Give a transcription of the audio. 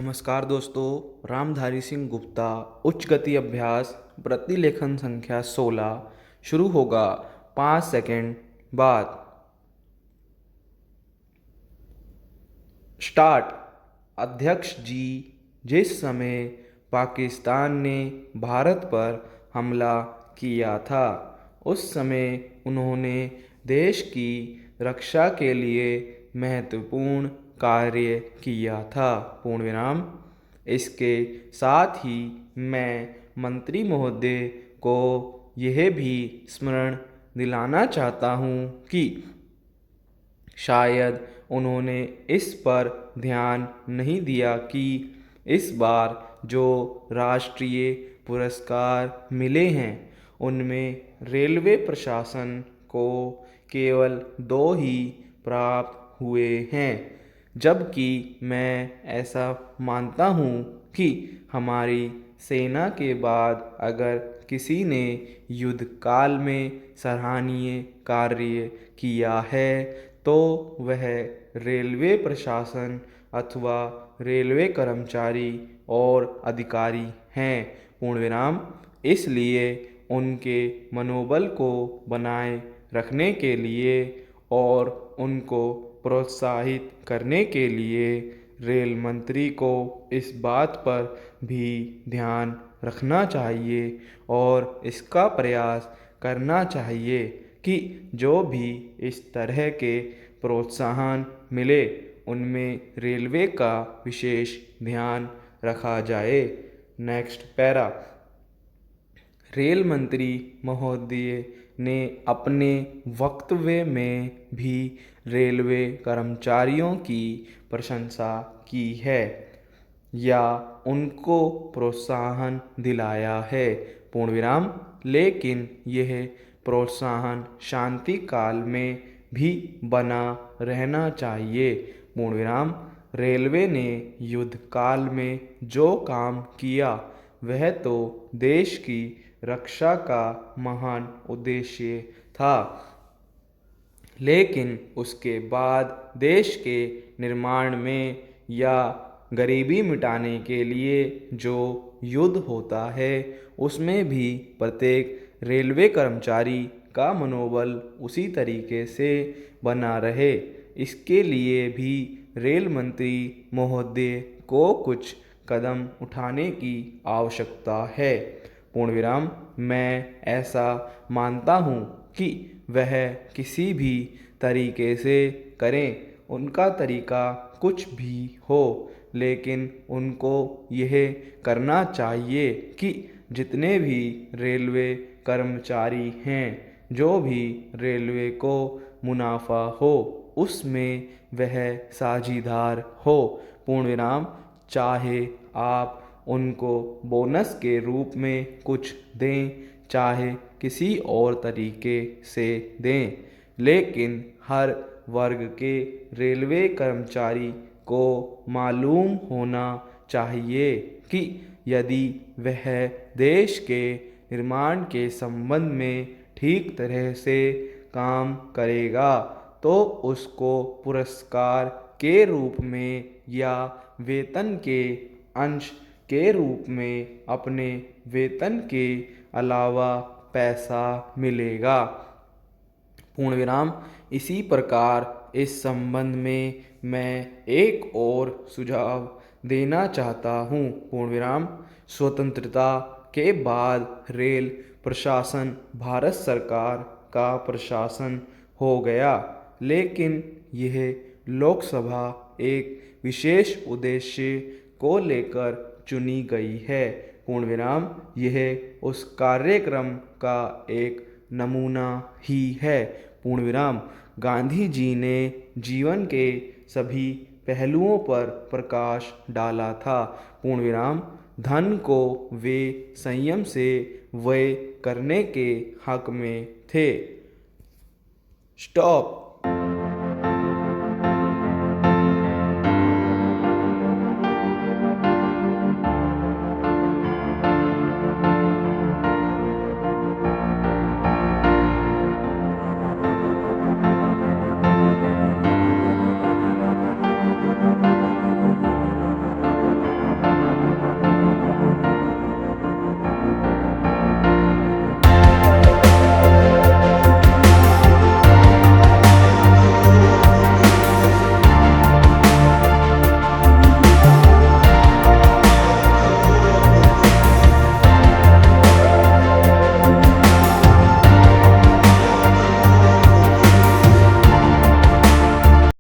नमस्कार दोस्तों, रामधारी सिंह गुप्ता उच्च गति अभ्यास प्रतिलेखन संख्या 16 शुरू होगा 5 सेकंड बाद। स्टार्ट। अध्यक्ष जी, जिस समय पाकिस्तान ने भारत पर हमला किया था उस समय उन्होंने देश की रक्षा के लिए महत्वपूर्ण कार्य किया था। पूर्ण विराम। इसके साथ ही मैं मंत्री महोदय को यह भी स्मरण दिलाना चाहता हूँ कि शायद उन्होंने इस पर ध्यान नहीं दिया कि इस बार जो राष्ट्रीय पुरस्कार मिले हैं उनमें रेलवे प्रशासन को केवल 2 ही प्राप्त हुए हैं, जबकि मैं ऐसा मानता हूँ कि हमारी सेना के बाद अगर किसी ने युद्ध काल में सराहनीय कार्य किया है तो वह रेलवे प्रशासन अथवा रेलवे कर्मचारी और अधिकारी हैं। पूर्ण विराम। इसलिए उनके मनोबल को बनाए रखने के लिए और उनको प्रोत्साहित करने के लिए रेल मंत्री को इस बात पर भी ध्यान रखना चाहिए और इसका प्रयास करना चाहिए कि जो भी इस तरह के प्रोत्साहन मिले उनमें रेलवे का विशेष ध्यान रखा जाए। Next para. रेल मंत्री महोदय ने अपने वक्तव्य में भी रेलवे कर्मचारियों की प्रशंसा की है या उनको प्रोत्साहन दिलाया है। पूर्ण विराम। लेकिन यह प्रोत्साहन शांति काल में भी बना रहना चाहिए। पूर्ण विराम। रेलवे ने युद्ध काल में जो काम किया वह तो देश की रक्षा का महान उद्देश्य था, लेकिन उसके बाद देश के निर्माण में या गरीबी मिटाने के लिए जो युद्ध होता है उसमें भी प्रत्येक रेलवे कर्मचारी का मनोबल उसी तरीके से बना रहे, इसके लिए भी रेल मंत्री महोदय को कुछ कदम उठाने की आवश्यकता है। पूर्ण विराम। मैं ऐसा मानता हूँ कि वह किसी भी तरीके से करें, उनका तरीका कुछ भी हो, लेकिन उनको यह करना चाहिए कि जितने भी रेलवे कर्मचारी हैं, जो भी रेलवे को मुनाफा हो उसमें वह साझीदार हो। पूर्ण विराम। चाहे आप उनको बोनस के रूप में कुछ दें, चाहे किसी और तरीके से दें, लेकिन हर वर्ग के रेलवे कर्मचारी को मालूम होना चाहिए कि यदि वह देश के निर्माण के संबंध में ठीक तरह से काम करेगा तो उसको पुरस्कार के रूप में या वेतन के अंश के रूप में अपने वेतन के अलावा पैसा मिलेगा। पूर्ण विराम। इसी प्रकार इस संबंध में मैं एक और सुझाव देना चाहता हूँ। पूर्ण विराम। स्वतंत्रता के बाद रेल प्रशासन भारत सरकार का प्रशासन हो गया, लेकिन यह लोकसभा एक विशेष उद्देश्य को लेकर चुनी गई है। पूर्ण विराम। यह उस कार्यक्रम का एक नमूना ही है। पूर्ण विराम। गांधी जी ने जीवन के सभी पहलुओं पर प्रकाश डाला था। पूर्ण विराम। धन को वे संयम से व्यय करने के हक में थे। स्टॉप।